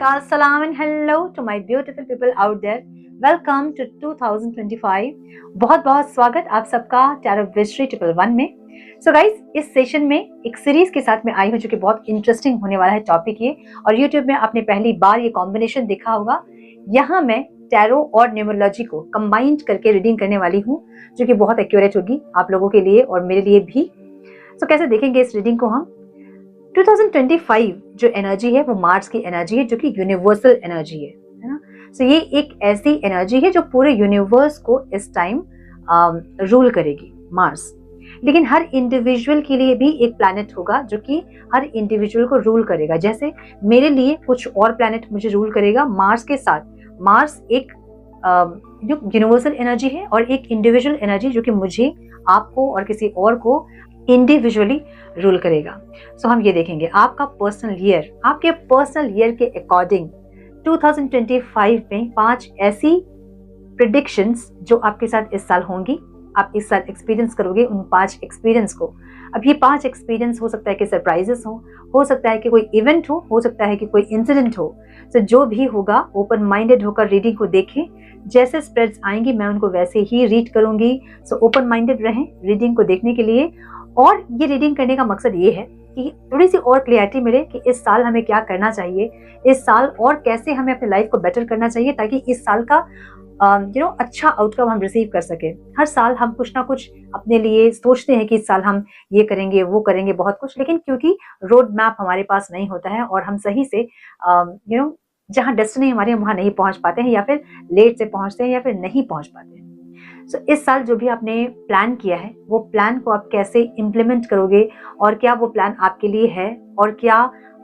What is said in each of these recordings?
Akal, salam and hello to my beautiful people out there. Welcome to 2025. बहुत बहुत स्वागत आप सबका टैरो विजरी 111 में. So guys, इस सेशन में एक सीरीज के साथ में आई हूँ जो कि बहुत इंटरेस्टिंग होने वाला है टॉपिक ये. और YouTube में आपने पहली बार ये कॉम्बिनेशन देखा होगा. यहाँ मैं टैरो और न्यूमरोलॉजी को कंबाइंड करके रीडिंग करने वाली हूँ जो कि बहुत एक्यूरेट होगी आप लोगों के लिए और मेरे लिए भी. So कैसे देखेंगे इस रीडिंग को हम? 2025 जो एनर्जी है वो मार्स की एनर्जी है जो कि यूनिवर्सल एनर्जी है ना. सो ये एक ऐसी एनर्जी है जो पूरे यूनिवर्स को इस टाइम रूल करेगी मार्स. लेकिन हर इंडिविजुअल के लिए भी एक प्लैनेट होगा जो कि हर इंडिविजुअल को रूल करेगा. जैसे मेरे लिए कुछ और प्लैनेट मुझे रूल करेगा मार्स के साथ. मार्स एक जो यूनिवर्सल एनर्जी है और एक इंडिविजुअल एनर्जी जो कि मुझे, आपको और किसी और को इंडिविजुअली रूल करेगा. सो हम ये देखेंगे आपका पर्सनल ईयर, आपके पर्सनल ईयर के अकॉर्डिंग 2025 में 5 ऐसी प्रेडिक्शंस जो आपके साथ इस साल होंगी. आप इस साल एक्सपीरियंस करोगे उन 5 एक्सपीरियंस को. अब ये 5 एक्सपीरियंस हो सकता है कि सरप्राइजेस हो सकता है कि कोई इवेंट हो सकता है कि कोई इंसिडेंट हो. तो जो भी होगा ओपन माइंडेड होकर रीडिंग को देखें. जैसे स्प्रेड्स आएंगी मैं उनको वैसे ही रीड करूंगी. सो ओपन माइंडेड रहें रीडिंग को देखने के लिए. और ये रीडिंग करने का मकसद ये है कि थोड़ी सी और क्लियरिटी मिले कि इस साल हमें क्या करना चाहिए, इस साल और कैसे हमें अपने लाइफ को बेटर करना चाहिए ताकि इस साल का अच्छा आउटकम हम रिसीव कर सके. हर साल हम कुछ ना कुछ अपने लिए सोचते हैं कि इस साल हम ये करेंगे वो करेंगे बहुत कुछ, लेकिन क्योंकि रोड मैप हमारे पास नहीं होता है और हम सही से जहाँ डेस्टिनी हमारी वहाँ नहीं पहुँच पाते हैं या फिर लेट से पहुँचते हैं या फिर नहीं पहुँच पाते हैं. So, इस साल जो भी आपने प्लान किया है वो प्लान को आप कैसे इम्प्लीमेंट करोगे और क्या वो प्लान आपके लिए है और क्या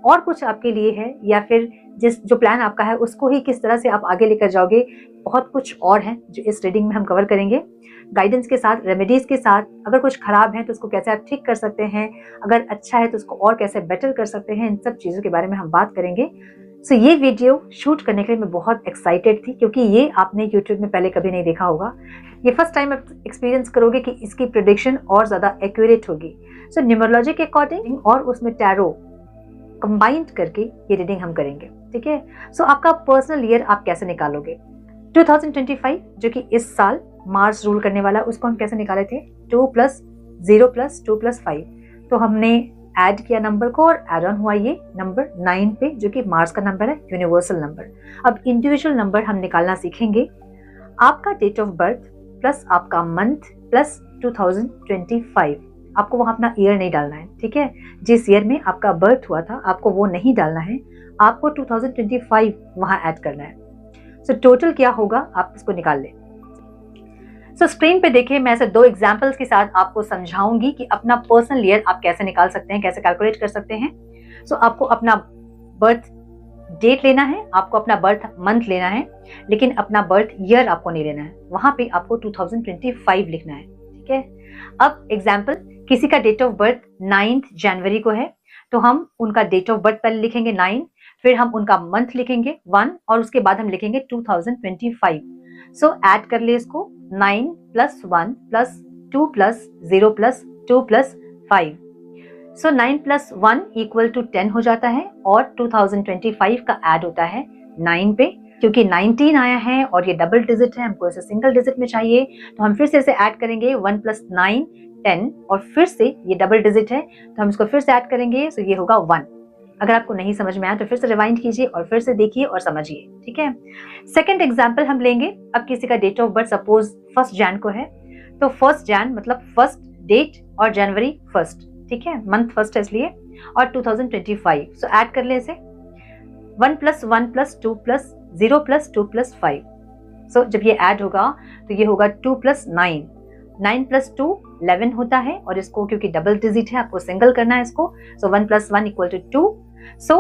और कुछ आपके लिए है या फिर जो प्लान आपका है उसको ही किस तरह से आप आगे लेकर जाओगे. बहुत कुछ और है जो इस रीडिंग में हम कवर करेंगे गाइडेंस के साथ, रेमेडीज के साथ. अगर कुछ खराब है तो उसको कैसे आप ठीक कर सकते हैं, अगर अच्छा है तो उसको और कैसे बेटर कर सकते हैं, इन सब चीज़ों के बारे में हम बात करेंगे. सो ये वीडियो शूट करने के लिए मैं बहुत एक्साइटेड थी क्योंकि ये आपने यूट्यूब में पहले कभी नहीं देखा होगा. ये फर्स्ट टाइम आप एक्सपीरियंस करोगे कि इसकी प्रेडिक्शन और ज़्यादा एक्यूरेट होगी. सो न्यूमरोलॉजी के अकॉर्डिंग और उसमें टैरो कंबाइंड करके ये रीडिंग हम करेंगे. ठीक है. सो आपका पर्सनल ईयर आप कैसे निकालोगे 2025 जो कि इस साल मार्स रूल करने वाला, उसको हम कैसे निकाले थे 2 + 0 + 2 + 5. तो हमने ऐड किया नंबर को और एड ऑन हुआ ये नंबर 9 पे जो कि मार्स का नंबर है, यूनिवर्सल नंबर. अब इंडिविजुअल नंबर हम निकालना सीखेंगे. आपका डेट ऑफ बर्थ प्लस आपका मंथ प्लस 2025. आपको वहाँ अपना ईयर नहीं डालना है. ठीक है. जिस ईयर में आपका बर्थ हुआ था आपको वो नहीं डालना है, आपको 2025 वहाँ ऐड करना है. सो टोटल क्या होगा आप इसको निकाल लें. सो स्क्रीन पे देखिए, मैं ऐसे 2 एग्जाम्पल्स के साथ आपको समझाऊंगी कि अपना पर्सनल ईयर आप कैसे निकाल सकते हैं, कैसे कैलकुलेट कर सकते हैं. सो आपको अपना बर्थ डेट लेना है, आपको अपना बर्थ मंथ लेना है, लेकिन अपना बर्थ ईयर आपको नहीं लेना है. वहां पे आपको 2025 लिखना है. ठीक है. अब एग्जाम्पल, किसी का डेट ऑफ बर्थ 9 जनवरी को है तो हम उनका डेट ऑफ बर्थ पहले लिखेंगे 9, फिर हम उनका मंथ लिखेंगे 1 और उसके बाद हम लिखेंगे 2025. सो ऐड कर ले इसको 9 + 1 + 2 + 0 + 2 + 5. सो 9 + 1 = 10 हो जाता है और 2025 का ऐड होता है 9 पे. क्योंकि 19 आया है और ये डबल डिजिट है, हमको इसे सिंगल डिजिट में चाहिए तो हम फिर से इसे ऐड करेंगे 1 + 9 10 और फिर से ये डबल डिजिट है तो हम इसको फिर से ऐड करेंगे. सो ये होगा 1. अगर आपको नहीं समझ में आया तो फिर से रिवाइंड कीजिए और फिर से देखिए और समझिए. ठीक है. सेकंड एग्जांपल हम लेंगे. अब किसी का डेट ऑफ बर्थ सपोज 1 जन को है तो 1 जन मतलब फर्स्ट डेट और जनवरी 1. ठीक है. मंथ फर्स्ट है इसलिए, और 2025. सो ऐड कर ले इसे 1 + 1 + 2 + 0 + 2 + 5. सो जब ये ऐड होगा तो ये होगा 2 + 9. 9 + 2 11 होता है और इसको क्योंकि डबल डिजिट है आपको सिंगल करना है इसको. सो 1 + 1 = 2. सो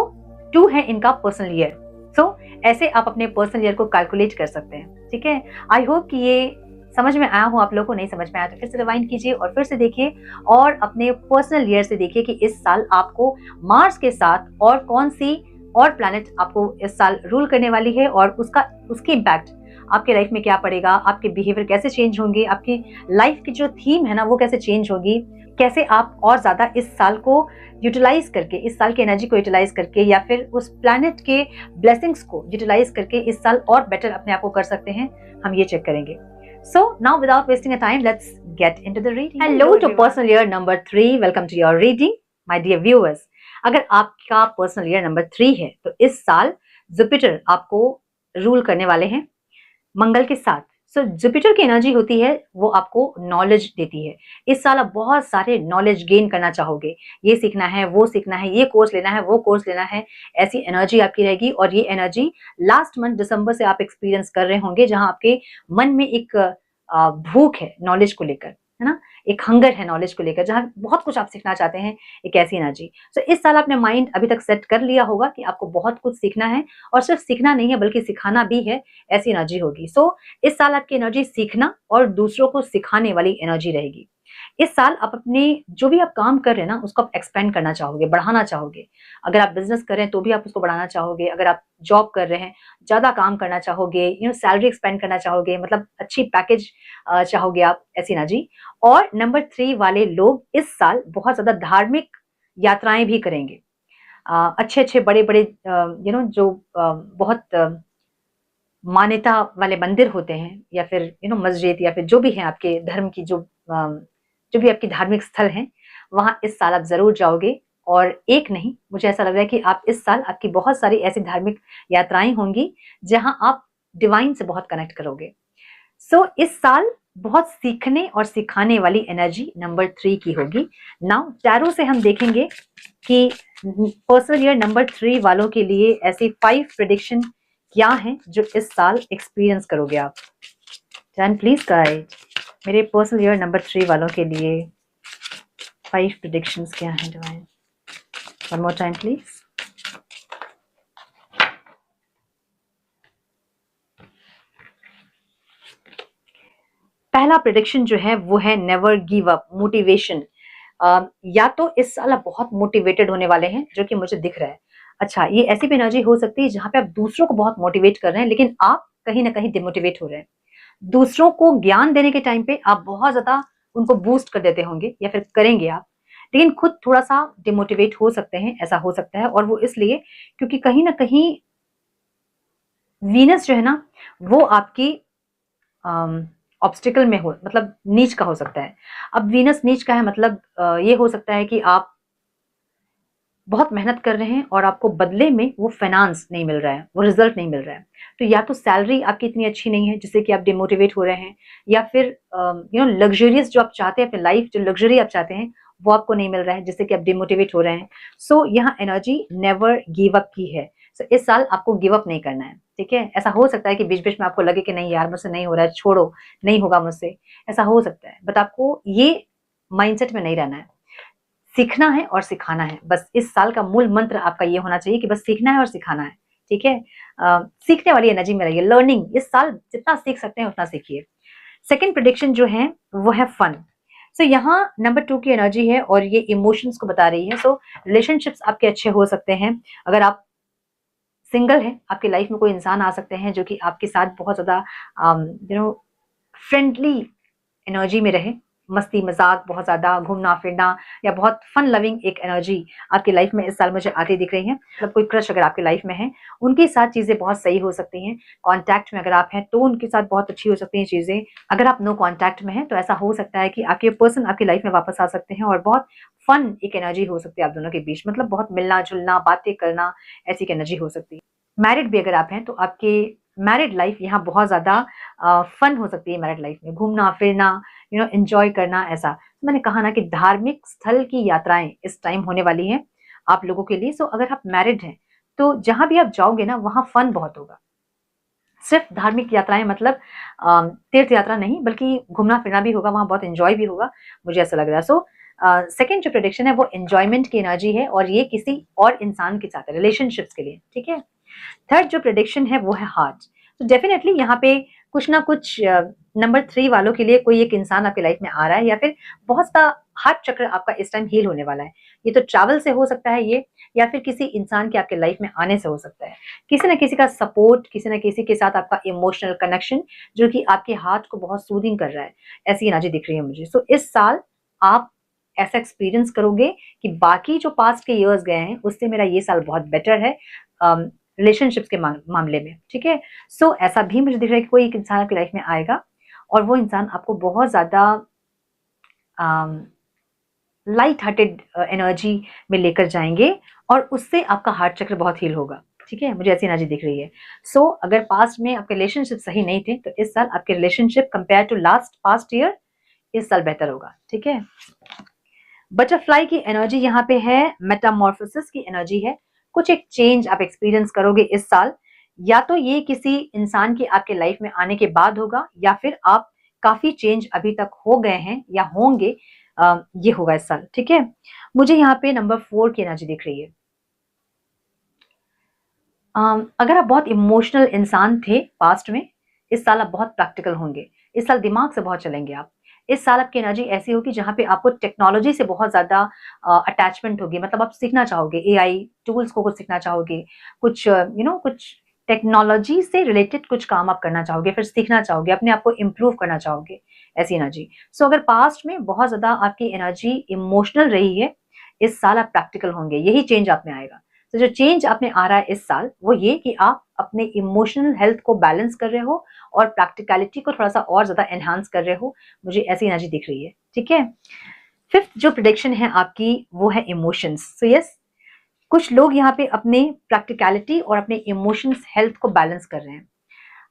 2 है इनका पर्सनल ईयर. सो ऐसे आप अपने पर्सनल ईयर को कैलकुलेट कर सकते हैं. ठीक है. आई होप कि ये समझ में आया हो आप लोगों को. नहीं समझ में आया तो फिर से रिवाइंड कीजिए और फिर से देखिए और अपने पर्सनल ईयर से देखिए कि इस साल आपको मार्स के साथ और कौन सी और प्लैनेट आपको इस साल रूल करने वाली है और उसकी इम्पैक्ट आपके लाइफ में क्या पड़ेगा, आपके बिहेवियर कैसे चेंज होंगे, आपकी लाइफ की जो थीम है ना वो कैसे चेंज होगी. कैसे आप और ज्यादा इस साल को यूटिलाइज करके, इस साल की एनर्जी को यूटिलाइज करके या फिर उस प्लैनेट के ब्लेसिंग्स को यूटिलाइज करके इस साल और बेटर अपने आप को कर सकते हैं, हम ये चेक करेंगे. So now without wasting a time, let's get into the reading. Hello to personal year number 3. Welcome to your reading, my dear viewers. अगर आपका पर्सनल ईयर नंबर 3 है तो इस साल जुपिटर आपको रूल करने वाले हैं मंगल के साथ. सो जुपिटर की एनर्जी होती है, वो आपको नॉलेज देती है. इस साल आप बहुत सारे नॉलेज गेन करना चाहोगे, ये सीखना है, वो सीखना है, ये कोर्स लेना है, वो कोर्स लेना है, ऐसी एनर्जी आपकी रहेगी. और ये एनर्जी लास्ट मंथ दिसंबर से आप एक्सपीरियंस कर रहे होंगे, जहां आपके मन में एक भूख है नॉलेज को लेकर, है ना, एक हंगर है नॉलेज को लेकर, जहां बहुत कुछ आप सीखना चाहते हैं, एक ऐसी एनर्जी. सो इस साल आपने माइंड अभी तक सेट कर लिया होगा कि आपको बहुत कुछ सीखना है, और सिर्फ सीखना नहीं है बल्कि सिखाना भी है, ऐसी एनर्जी होगी. सो इस साल आपकी एनर्जी सीखना और दूसरों को सिखाने वाली एनर्जी रहेगी. इस साल आप अपने जो भी आप काम कर रहे हैं ना, उसको आप एक्सपेंड करना चाहोगे, बढ़ाना चाहोगे. अगर आप बिजनेस कर रहे हैं तो भी आप उसको बढ़ाना चाहोगे. अगर आप जॉब कर रहे हैं, ज्यादा काम करना चाहोगे, सैलरी एक्सपेंड करना चाहोगे, मतलब अच्छी पैकेज चाहोगे आप, ऐसी एनर्जी. और नंबर 3 वाले लोग इस साल बहुत ज्यादा धार्मिक यात्राएं भी करेंगे. अच्छे अच्छे बड़े बड़े जो बहुत मान्यता वाले मंदिर होते हैं, या फिर मस्जिद, या फिर जो भी है आपके धर्म की, जो भी आपकी धार्मिक स्थल हैं, वहां इस साल आप जरूर जाओगे. और एक नहीं, मुझे ऐसा लग रहा है कि आप इस साल आपकी बहुत सारी ऐसी धार्मिक यात्राएं होंगी जहां आप डिवाइन से बहुत कनेक्ट करोगे. सो इस साल बहुत सीखने और सिखाने वाली एनर्जी नंबर 3 की होगी. नाउ टैरो से हम देखेंगे कि पर्सनल ईयर नंबर 3 वालों के लिए ऐसी 5 प्रेडिक्शन क्या हैं जो इस साल एक्सपीरियंस करोगे आप. जैन प्लीज गाइड मेरे पर्सनल ईयर नंबर 3 वालों के लिए 5 प्रेडिक्शंस क्या हैं divine. One more time please. पहला प्रेडिक्शन जो है वो है नेवर गिव अप, मोटिवेशन. या तो इस साल आप बहुत मोटिवेटेड होने वाले हैं, जो कि मुझे दिख रहा है. अच्छा, ये ऐसी भी एनर्जी हो सकती है जहां पे आप दूसरों को बहुत मोटिवेट कर रहे हैं, लेकिन आप कहीं ना कहीं डिमोटिवेट हो रहे हैं. दूसरों को ज्ञान देने के टाइम पे आप बहुत ज्यादा उनको बूस्ट कर देते होंगे, या फिर करेंगे आप, लेकिन खुद थोड़ा सा डिमोटिवेट हो सकते हैं, ऐसा हो सकता है. और वो इसलिए क्योंकि कहीं ना कहीं वीनस जो है ना, वो आपकी ऑब्स्टिकल में हो, मतलब नीच का हो सकता है. अब वीनस नीच का है, मतलब ये हो सकता है कि आप बहुत मेहनत कर रहे हैं और आपको बदले में वो फाइनेंस नहीं मिल रहा है, वो रिजल्ट नहीं मिल रहा है. तो या तो सैलरी आपकी इतनी अच्छी नहीं है जिससे कि आप डिमोटिवेट हो रहे हैं, या फिर लग्जरियस जो आप चाहते हैं अपनी लाइफ, जो लग्जरी आप चाहते हैं, वो आपको नहीं मिल रहा है जिससे कि आप डिमोटिवेट हो रहे हैं. सो यहाँ एनर्जी नेवर गिव अप की है. सो इस साल आपको गिव अप नहीं करना है, ठीक है. ऐसा हो सकता है कि बीच बीच में आपको लगे कि नहीं यार, मुझसे नहीं हो रहा है, छोड़ो, नहीं होगा मुझसे, ऐसा हो सकता है. बट आपको ये माइंडसेट में नहीं रहना है. सीखना है और सिखाना है. बस इस साल का मूल मंत्र आपका ये होना चाहिए कि बस सीखना है और सिखाना है, ठीक है. सीखने वाली एनर्जी में रहिए. लर्निंग, इस साल जितना सीख सकते हैं उतना सीखिए. सेकंड प्रेडिक्शन जो है वो है फन. सो यहाँ नंबर 2 की एनर्जी है और ये इमोशंस को बता रही है. सो रिलेशनशिप्स आपके अच्छे हो सकते हैं. अगर आप सिंगल हैं, आपकी लाइफ में कोई इंसान आ सकते हैं जो कि आपके साथ बहुत ज्यादा फ्रेंडली एनर्जी में रहे, मस्ती मजाक, बहुत ज्यादा घूमना फिरना, या बहुत फन लविंग एक एनर्जी आपकी लाइफ में इस साल मुझे आती दिख रही है. मतलब कोई क्रश अगर आपकी लाइफ में है, उनके साथ चीजें बहुत सही हो सकती हैं. कांटेक्ट में अगर आप हैं तो उनके साथ बहुत अच्छी हो सकती हैं चीजें. अगर आप नो कांटेक्ट में हैं तो ऐसा हो सकता है कि आपके पर्सन आपकी लाइफ में वापस आ सकते हैं, और बहुत फन एक एनर्जी हो सकती है आप दोनों के बीच. मतलब बहुत मिलना जुलना, बातें करना, ऐसी एनर्जी हो सकती है. मैरिड भी अगर आप हैं तो आपके मैरिड लाइफ यहाँ बहुत ज्यादा फन हो सकती है. मैरिड लाइफ में घूमना फिरना, एंजॉय करना, ऐसा. तो मैंने कहा ना कि धार्मिक स्थल की यात्राएं इस टाइम होने वाली हैं आप लोगों के लिए. सो अगर आप मैरिड हैं तो जहां भी आप जाओगे ना, वहां फन बहुत होगा. सिर्फ धार्मिक यात्राएं मतलब तीर्थ यात्रा नहीं, बल्कि घूमना फिरना भी होगा, वहां बहुत एंजॉय भी होगा, मुझे ऐसा लग रहा है. सो सेकेंड जो प्रेडिक्शन है वो एंजॉयमेंट की एनर्जी है, और ये किसी और इंसान के साथ है, रिलेशनशिप्स के लिए, ठीक है. थर्ड जो प्रेडिक्शन है वो है हार्ट. तो डेफिनेटली यहाँ पे कुछ ना कुछ नंबर 3 वालों के लिए कोई एक इंसान आपकी लाइफ में आ रहा है, या फिर बहुत सा हार्ट चक्र आपका इस टाइम हील होने वाला है. ये तो ट्रैवल से हो सकता है ये, या फिर किसी इंसान के आपके लाइफ में आने से हो सकता है. किसी ना किसी का सपोर्ट, किसी ना किसी के साथ आपका इमोशनल कनेक्शन, जो कि आपके हार्ट को बहुत सूदिंग कर रहा है, ऐसी एनर्जी दिख रही है मुझे. सो इस साल आप ऐसा एक्सपीरियंस करोगे कि बाकी जो पास्ट के ईयर्स गए हैं उससे मेरा ये साल बहुत बेटर है रिलेशनशिप्स के मामले में, ठीक है। सो ऐसा भी मुझे दिख रहा है कि कोई एक इंसान आपकी लाइफ में आएगा और वो इंसान आपको बहुत ज़्यादा लाइट हार्टेड एनर्जी में लेकर जाएंगे और उससे आपका हार्ट चक्र बहुत हील होगा, ठीक है। मुझे ऐसी एनर्जी दिख रही है। सो अगर पास्ट में आपके रिलेशनशिप सही नहीं थे तो इस साल आपके relationship compare to last past year इस साल बेहतर होगा, ठीक है। बटरफ्लाई की एनर्जी यहाँ पे है, मेटामॉर्फोसिस की एनर्जी है। कुछ एक चेंज आप एक्सपीरियंस करोगे इस साल, या तो ये किसी इंसान के आपके लाइफ में आने के बाद होगा या फिर आप काफी चेंज अभी तक हो गए हैं या होंगे, ये होगा इस साल, ठीक है। मुझे यहाँ पे नंबर 4 की एनर्जी दिख रही है। अगर आप बहुत इमोशनल इंसान थे पास्ट में, इस साल आप बहुत प्रैक्टिकल होंगे। इस साल दिमाग से बहुत चलेंगे आप। इस साल आपकी एनर्जी ऐसी होगी जहाँ पे आपको टेक्नोलॉजी से बहुत ज़्यादा अटैचमेंट होगी। मतलब आप सीखना चाहोगे, एआई टूल्स को कुछ सीखना चाहोगे, कुछ कुछ टेक्नोलॉजी से रिलेटेड कुछ काम आप करना चाहोगे, फिर सीखना चाहोगे, अपने आप को इम्प्रूव करना चाहोगे, ऐसी एनर्जी। सो अगर पास्ट में बहुत ज़्यादा आपकी एनर्जी इमोशनल रही है, इस साल आप प्रैक्टिकल होंगे, यही चेंज आप में आएगा। तो जो चेंज आप में आ रहा है इस साल वो ये कि आप अपने इमोशनल हेल्थ को बैलेंस कर रहे हो और प्रैक्टिकलिटी को थोड़ा सा और ज्यादा एनहांस कर रहे हो। मुझे ऐसी एनर्जी दिख रही है, ठीक है। फिफ्थ जो प्रेडिक्शन है आपकी वो है इमोशंस। सो यस, कुछ लोग यहाँ पे अपने प्रैक्टिकलिटी और अपने इमोशंस हेल्थ को बैलेंस कर रहे हैं।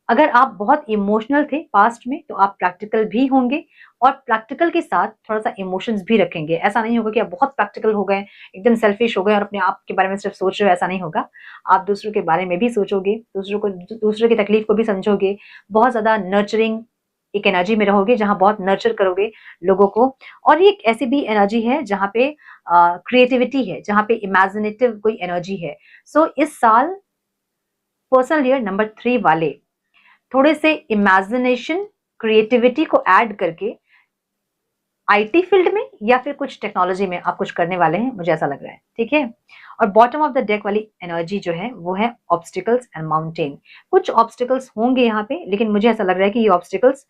अगर आप बहुत इमोशनल थे पास्ट में तो आप प्रैक्टिकल भी होंगे और प्रैक्टिकल के साथ थोड़ा सा इमोशंस भी रखेंगे। ऐसा नहीं होगा कि आप बहुत प्रैक्टिकल हो गए, एकदम सेल्फिश हो गए और अपने आप के बारे में सिर्फ सोच रहे हो, ऐसा नहीं होगा। आप दूसरों के बारे में भी सोचोगे, दूसरों की तकलीफ को भी समझोगे, बहुत ज्यादा नर्चरिंग एक एनर्जी में रहोगे जहां बहुत नर्चर करोगे लोगों को। और ये एक ऐसी भी एनर्जी है जहां पे क्रिएटिविटी है, जहां पे इमेजिनेटिव कोई एनर्जी है। सो इस साल पर्सनल ईयर नंबर 3 वाले थोड़े से इमेजिनेशन क्रिएटिविटी को ऐड करके आईटी फील्ड में या फिर कुछ टेक्नोलॉजी में आप कुछ करने वाले हैं, मुझे ऐसा लग रहा है, ठीक है। और बॉटम ऑफ द डेक वाली एनर्जी जो है वो है ऑब्स्टिकल्स एंड माउंटेन। कुछ ऑब्स्टिकल्स होंगे यहाँ पे, लेकिन मुझे ऐसा लग रहा है कि ये ऑब्स्टिकल्स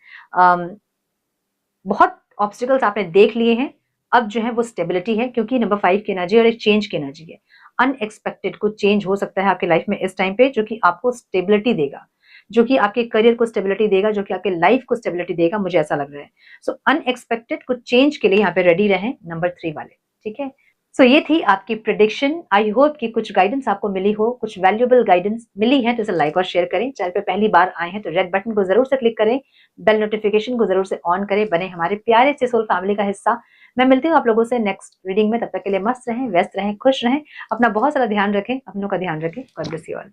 बहुत ऑब्स्टिकल्स आपने देख लिए हैं। अब जो है वो स्टेबिलिटी है, क्योंकि नंबर 5 की एनर्जी और एक चेंज की एनर्जी है। अनएक्सपेक्टेड कुछ चेंज हो सकता है आपके लाइफ में इस टाइम पे जो कि आपको स्टेबिलिटी देगा, जो कि आपके करियर को स्टेबिलिटी देगा, जो कि आपके लाइफ को स्टेबिलिटी देगा, मुझे ऐसा लग रहा है। सो अनएक्सपेक्टेड कुछ चेंज के लिए यहाँ पे रेडी रहें नंबर 3 वाले, ठीक है। सो ये थी आपकी प्रेडिक्शन। आई होप कि कुछ गाइडेंस आपको मिली हो, कुछ वैल्यूएबल गाइडेंस मिली है तो इसे लाइक और शेयर करें। चैनल पे पहली बार आए हैं तो रेड बटन को जरूर से क्लिक करें, बेल नोटिफिकेशन को जरूर से ऑन करें, बने हमारे प्यारे से सोल फैमिली का हिस्सा। मैं मिलती हूँ आप लोगों से नेक्स्ट रीडिंग में। तब तक के लिए मस्त रहें, व्यस्त रहें, खुश रहें, अपना बहुत सारा ध्यान रखें, अपनों का ध्यान रखें। God bless you all.